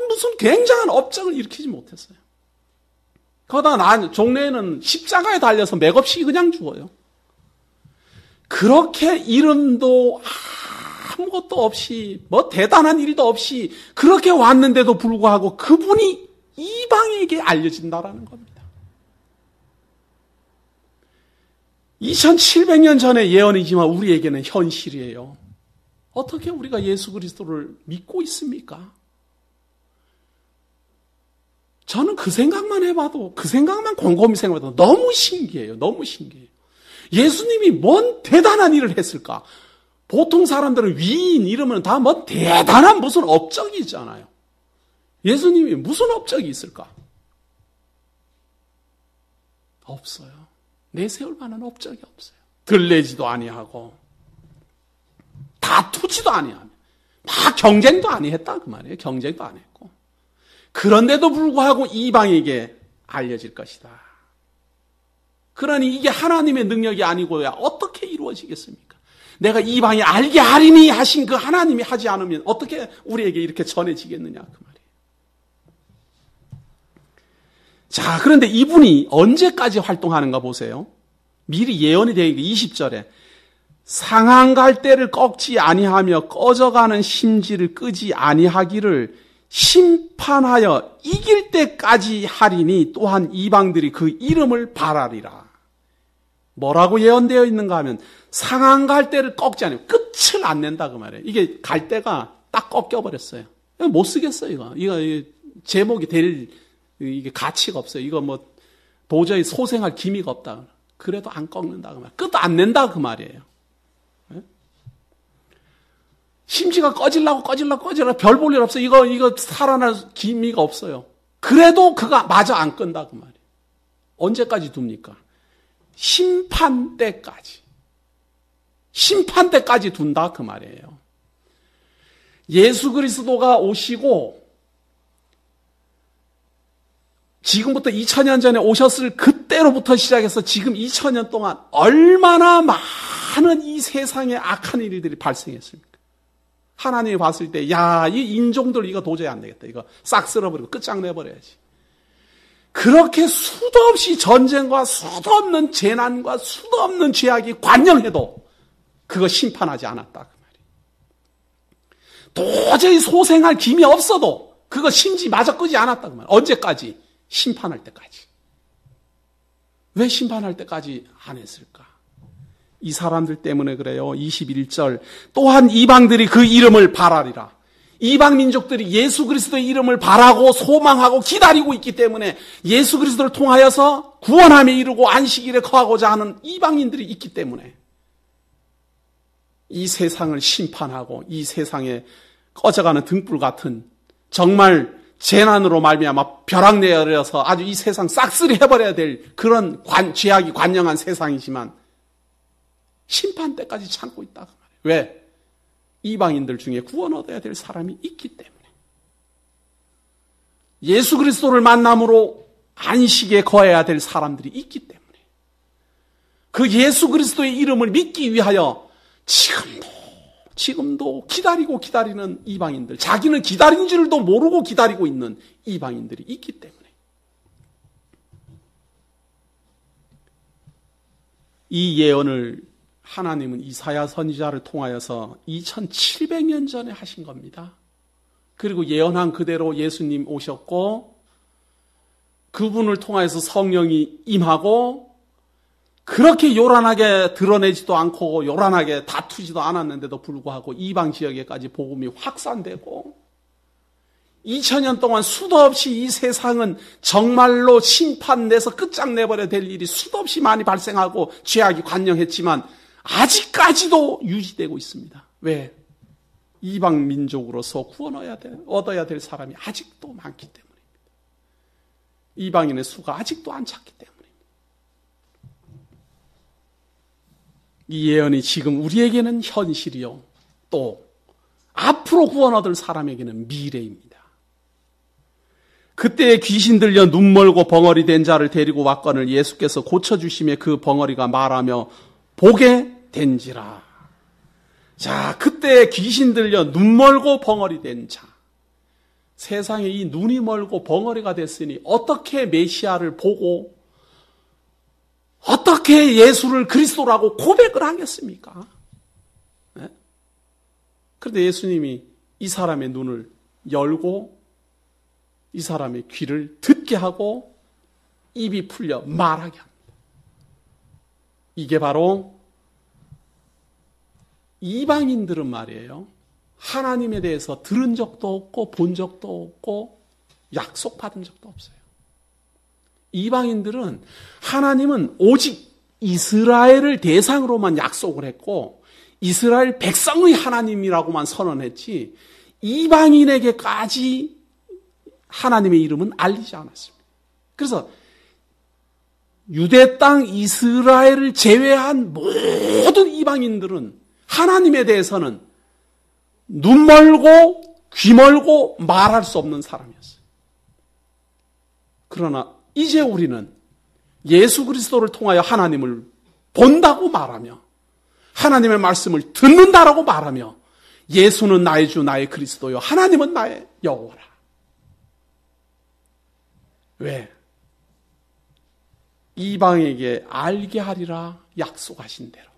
무슨 굉장한 업적을 일으키지 못했어요. 그러다 종래에는 십자가에 달려서 맥없이 그냥 죽어요. 그렇게 이름도 아무것도 없이, 대단한 일도 없이, 그렇게 왔는데도 불구하고 그분이 이방에게 알려진다라는 겁니다. 2700년 전의 예언이지만 우리에게는 현실이에요. 어떻게 우리가 예수 그리스도를 믿고 있습니까? 저는 그 생각만 해봐도, 그 생각만 곰곰이 생각해봐도 너무 신기해요. 너무 신기해요. 예수님이 뭔 대단한 일을 했을까? 보통 사람들은 위인 이러면 다 대단한 무슨 업적이 있잖아요. 예수님이 무슨 업적이 있을까? 없어요. 내세울 만한 업적이 없어요. 들레지도 아니하고 다투지도 아니하며 막 경쟁도 아니했다 그 말이에요. 경쟁도 안 했고. 그런데도 불구하고 이방에게 알려질 것이다. 그러니 이게 하나님의 능력이 아니고야 어떻게 이루어지겠습니까? 내가 이방에 알게 하리니 하신 그 하나님이 하지 않으면 어떻게 우리에게 이렇게 전해지겠느냐 그 말이에요. 자, 그런데 이분이 언제까지 활동하는가 보세요. 미리 예언이 되어 있는 20절에 상한 갈대를 꺾지 아니하며 꺼져가는 심지를 끄지 아니하기를 심판하여 이길 때까지 하리니 또한 이방들이 그 이름을 발하리라. 뭐라고 예언되어 있는가 하면 상한 갈대를 꺾지 않으면 끝을 안 낸다 그 말이에요. 이게 갈대가 딱 꺾여버렸어요. 못 쓰겠어요 이거 제목이 될 이게 가치가 없어요. 이거 도저히 소생할 기미가 없다. 그래도 안 꺾는다 그 말. 끝 안 낸다 그 말이에요. 심지가 꺼질라고 별 볼 일 없어요. 이거 살아날 기미가 없어요. 그래도 그가 마저 안 끈다 그 말이에요. 언제까지 둡니까? 심판 때까지 둔다 그 말이에요. 예수 그리스도가 오시고 지금부터 2000년 전에 오셨을 그때로부터 시작해서 지금 2000년 동안 얼마나 많은 이 세상에 악한 일들이 발생했습니까? 하나님이 봤을 때, 이 인종들 이거 도저히 안 되겠다. 이거 싹 쓸어버리고 끝장내버려야지. 그렇게 수도 없이 전쟁과 수도 없는 재난과 수도 없는 죄악이 관영해도 그거 심판하지 않았다. 그 말이에요. 도저히 소생할 김이 없어도 그거 심지 마저 끄지 않았다. 그 말이에요. 언제까지? 심판할 때까지. 왜 심판할 때까지 안 했을까? 이 사람들 때문에 그래요. 21절. 또한 이방들이 그 이름을 발하리라. 이방 민족들이 예수 그리스도의 이름을 바라고 소망하고 기다리고 있기 때문에 예수 그리스도를 통하여서 구원함에 이르고 안식일에 거하고자 하는 이방인들이 있기 때문에 이 세상을 심판하고 이 세상에 꺼져가는 등불 같은 정말 재난으로 말미암아 벼락 내려서 아주 이 세상 싹쓸이 해버려야 될 그런 죄악이 관영한 세상이지만 심판 때까지 참고 있다. 그 말이에요. 왜? 이방인들 중에 구원 얻어야 될 사람이 있기 때문에. 예수 그리스도를 만남으로 안식에 거해야 될 사람들이 있기 때문에. 그 예수 그리스도의 이름을 믿기 위하여 지금도 기다리는 이방인들, 자기는 기다린 줄도 모르고 기다리고 있는 이방인들이 있기 때문에. 이 예언을 하나님은 이사야 선지자를 통하여서 2700년 전에 하신 겁니다. 그리고 예언한 그대로 예수님 오셨고 그분을 통하여서 성령이 임하고 그렇게 요란하게 드러내지도 않고 요란하게 다투지도 않았는데도 불구하고 이방 지역에까지 복음이 확산되고 2000년 동안 수도 없이 이 세상은 정말로 심판내서 끝장내버려야 될 일이 수도 없이 많이 발생하고 죄악이 관영했지만 아직까지도 유지되고 있습니다. 왜? 이방 민족으로서 얻어야 될 사람이 아직도 많기 때문입니다. 이방인의 수가 아직도 안 찼기 때문입니다. 이 예언이 지금 우리에게는 현실이요. 또 앞으로 구원 얻을 사람에게는 미래입니다. 그때 귀신 들려 눈 멀고 벙어리 된 자를 데리고 왔거늘 예수께서 고쳐주심에 그 벙어리가 말하며 보게 된지라. 자, 그때 귀신 들려 눈 멀고 벙어리 된 자. 세상에 이 눈이 멀고 벙어리가 됐으니 어떻게 메시아를 보고 어떻게 예수를 그리스도라고 고백을 하겠습니까? 네? 그런데 예수님이 이 사람의 눈을 열고 이 사람의 귀를 듣게 하고 입이 풀려 말하게 합니다. 이게 바로 이방인들은 말이에요. 하나님에 대해서 들은 적도 없고 본 적도 없고 약속받은 적도 없어요. 이방인들은 하나님은 오직 이스라엘을 대상으로만 약속을 했고 이스라엘 백성의 하나님이라고만 선언했지 이방인에게까지 하나님의 이름은 알리지 않았습니다. 그래서 유대 땅 이스라엘을 제외한 모든 이방인들은 하나님에 대해서는 눈 멀고 귀 멀고 말할 수 없는 사람이었어요. 그러나 이제 우리는 예수 그리스도를 통하여 하나님을 본다고 말하며 하나님의 말씀을 듣는다라고 말하며 예수는 나의 주 나의 그리스도요 하나님은 나의 여호와라. 왜? 이방에게 알게 하리라 약속하신 대로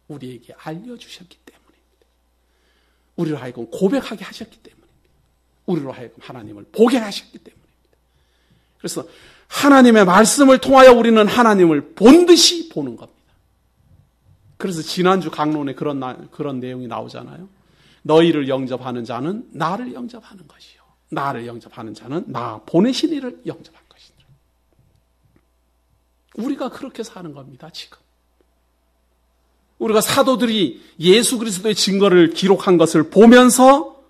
우리에게 알려주셨기 때문입니다. 우리로 하여금 고백하게 하셨기 때문입니다. 우리로 하여금 하나님을 보게 하셨기 때문입니다. 그래서 하나님의 말씀을 통하여 우리는 하나님을 본 듯이 보는 겁니다. 그래서 지난주 강론에 그런 내용이 나오잖아요. 너희를 영접하는 자는 나를 영접하는 것이요. 나를 영접하는 자는 나 보내신 이를 영접한 것이니라. 우리가 그렇게 사는 겁니다, 지금. 우리가 사도들이 예수 그리스도의 증거를 기록한 것을 보면서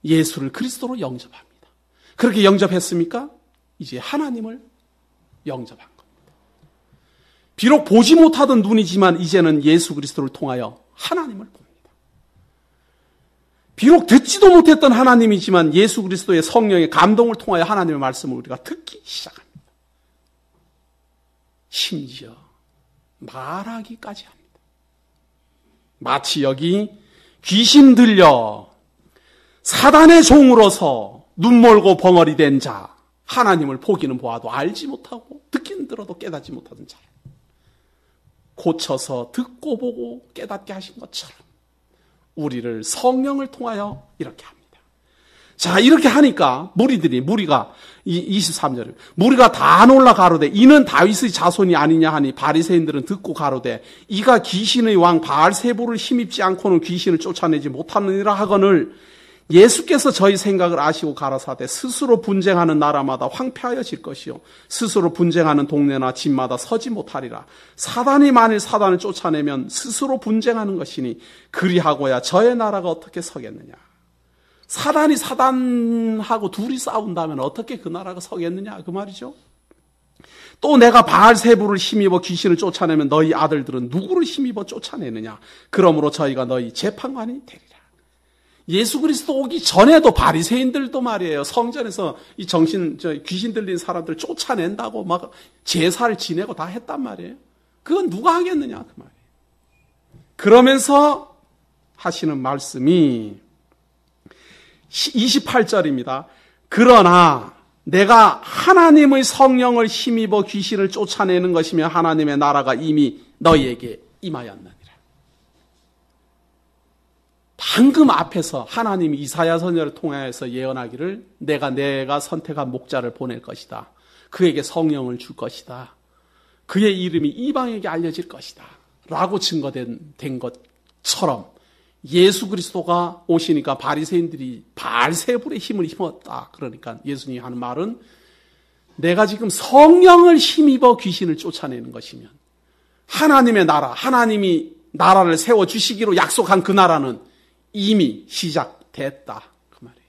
예수를 그리스도로 영접합니다. 그렇게 영접했습니까? 이제 하나님을 영접한 겁니다. 비록 보지 못하던 눈이지만 이제는 예수 그리스도를 통하여 하나님을 봅니다. 비록 듣지도 못했던 하나님이지만 예수 그리스도의 성령의 감동을 통하여 하나님의 말씀을 우리가 듣기 시작합니다. 심지어 말하기까지 합니다. 마치 여기 귀신 들려 사단의 종으로서 눈멀고 벙어리 된 자, 하나님을 보기는 보아도 알지 못하고 듣기는 들어도 깨닫지 못하던 자 고쳐서 듣고 보고 깨닫게 하신 것처럼 우리를 성령을 통하여 이렇게 합니다. 자, 이렇게 하니까 무리가 23절에 무리가 다 놀라 가로되 이는 다윗의 자손이 아니냐 하니 바리새인들은 듣고 가로되 이가 귀신의 왕 바알세부를 힘입지 않고는 귀신을 쫓아내지 못하느니라 하거늘 예수께서 저희 생각을 아시고 가라사대 스스로 분쟁하는 나라마다 황폐하여질 것이요 스스로 분쟁하는 동네나 집마다 서지 못하리라. 사단이 만일 사단을 쫓아내면 스스로 분쟁하는 것이니 그리하고야 저의 나라가 어떻게 서겠느냐. 사단이 사단하고 둘이 싸운다면 어떻게 그 나라가 서겠느냐 그 말이죠. 또 내가 바알세부를 힘입어 귀신을 쫓아내면 너희 아들들은 누구를 힘입어 쫓아내느냐. 그러므로 저희가 너희 재판관이 되리라. 예수 그리스도 오기 전에도 바리새인들도 말이에요. 성전에서 이 귀신 들린 사람들 쫓아낸다고 막 제사를 지내고 다 했단 말이에요. 그건 누가 하겠느냐 그 말이에요. 그러면서 하시는 말씀이 28절입니다. 그러나 내가 하나님의 성령을 힘입어 귀신을 쫓아내는 것이며 하나님의 나라가 이미 너희에게 임하였느니라. 방금 앞에서 하나님이 이사야 선지자를 통해서 예언하기를 내가 선택한 목자를 보낼 것이다. 그에게 성령을 줄 것이다. 그의 이름이 이방에게 알려질 것이다 라고 증거된 것처럼 예수 그리스도가 오시니까 바리새인들이 바알세불의 힘을 힘었다. 그러니까 예수님이 하는 말은 내가 지금 성령을 힘입어 귀신을 쫓아내는 것이면 하나님의 나라, 하나님이 나라를 세워주시기로 약속한 그 나라는 이미 시작됐다. 그 말이에요.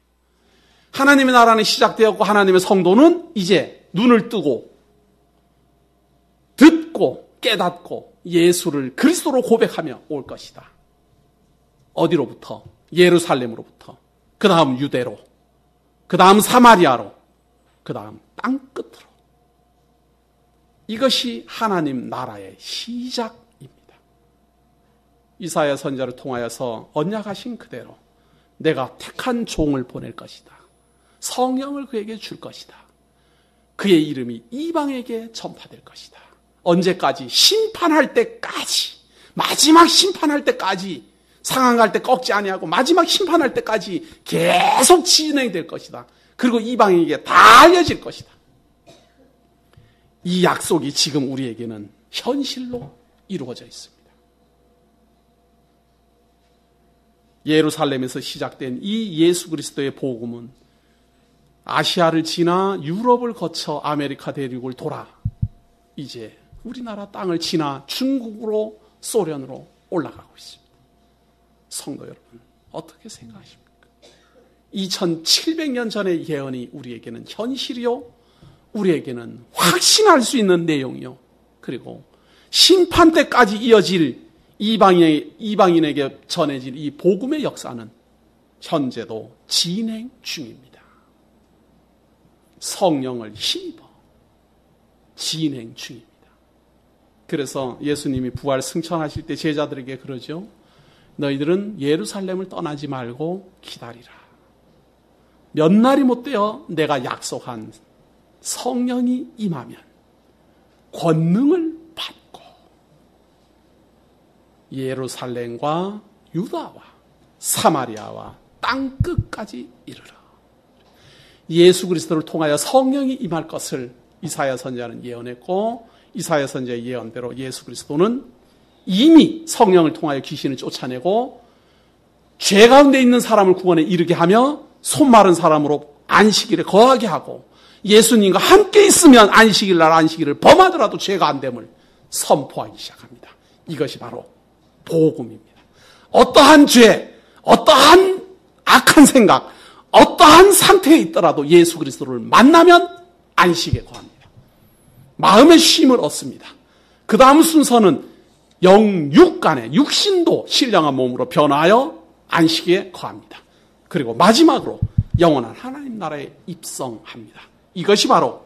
하나님의 나라는 시작되었고 하나님의 성도는 이제 눈을 뜨고 듣고 깨닫고 예수를 그리스도로 고백하며 올 것이다. 어디로부터? 예루살렘으로부터. 그 다음 유대로. 그 다음 사마리아로. 그 다음 땅끝으로. 이것이 하나님 나라의 시작입니다. 이사야 선지자를 통하여서 언약하신 그대로 내가 택한 종을 보낼 것이다. 성령을 그에게 줄 것이다. 그의 이름이 이방에게 전파될 것이다. 언제까지? 심판할 때까지. 마지막 심판할 때까지. 상한 갈 때 꺾지 아니하고 마지막 심판할 때까지 계속 진행될 것이다. 그리고 이방에게 다 알려질 것이다. 이 약속이 지금 우리에게는 현실로 이루어져 있습니다. 예루살렘에서 시작된 이 예수 그리스도의 복음은 아시아를 지나 유럽을 거쳐 아메리카 대륙을 돌아 이제 우리나라 땅을 지나 중국으로 소련으로 올라가고 있습니다. 성도 여러분, 어떻게 생각하십니까? 2700년 전의 예언이 우리에게는 현실이요, 우리에게는 확신할 수 있는 내용이요, 그리고 심판 때까지 이어질 이방인에게 전해질 이 복음의 역사는 현재도 진행 중입니다. 성령을 힘입어 진행 중입니다. 그래서 예수님이 부활 승천하실 때 제자들에게 그러죠. 너희들은 예루살렘을 떠나지 말고 기다리라. 몇 날이 못 되어 내가 약속한 성령이 임하면 권능을 받고 예루살렘과 유다와 사마리아와 땅끝까지 이르라. 예수 그리스도를 통하여 성령이 임할 것을 이사야 선지자는 예언했고, 이사야 선지자의 예언대로 예수 그리스도는 이미 성령을 통하여 귀신을 쫓아내고 죄 가운데 있는 사람을 구원에 이르게 하며 손 마른 사람으로 안식일에 거하게 하고 예수님과 함께 있으면 안식일 날 안식일을 범하더라도 죄가 안 됨을 선포하기 시작합니다. 이것이 바로 복음입니다. 어떠한 죄, 어떠한 악한 생각, 어떠한 상태에 있더라도 예수 그리스도를 만나면 안식에 거합니다. 마음의 쉼을 얻습니다. 그 다음 순서는 영육간에 육신도 신령한 몸으로 변화하여 안식에 거합니다. 그리고 마지막으로 영원한 하나님 나라에 입성합니다. 이것이 바로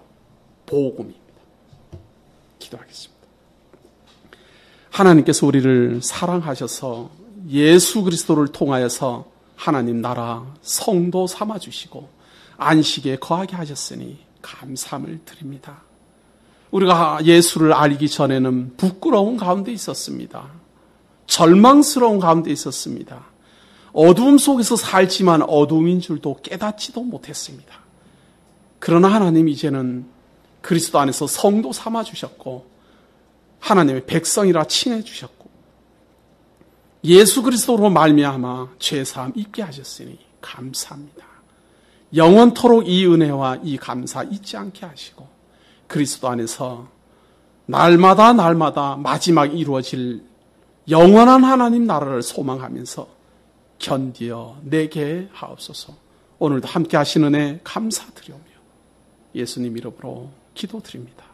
복음입니다. 기도하겠습니다. 하나님께서 우리를 사랑하셔서 예수 그리스도를 통하여서 하나님 나라 성도 삼아주시고 안식에 거하게 하셨으니 감사함을 드립니다. 우리가 예수를 알기 전에는 부끄러운 가운데 있었습니다. 절망스러운 가운데 있었습니다. 어두움 속에서 살지만 어두움인 줄도 깨닫지도 못했습니다. 그러나 하나님 이제는 그리스도 안에서 성도 삼아주셨고 하나님의 백성이라 칭해주셨고 예수 그리스도로 말미암아 죄사함 입게 하셨으니 감사합니다. 영원토록 이 은혜와 이 감사 잊지 않게 하시고 그리스도 안에서 날마다 마지막 이루어질 영원한 하나님 나라를 소망하면서 견디어 내게 하옵소서. 오늘도 함께 하시는 은혜 감사드리오며 예수님 이름으로 기도드립니다.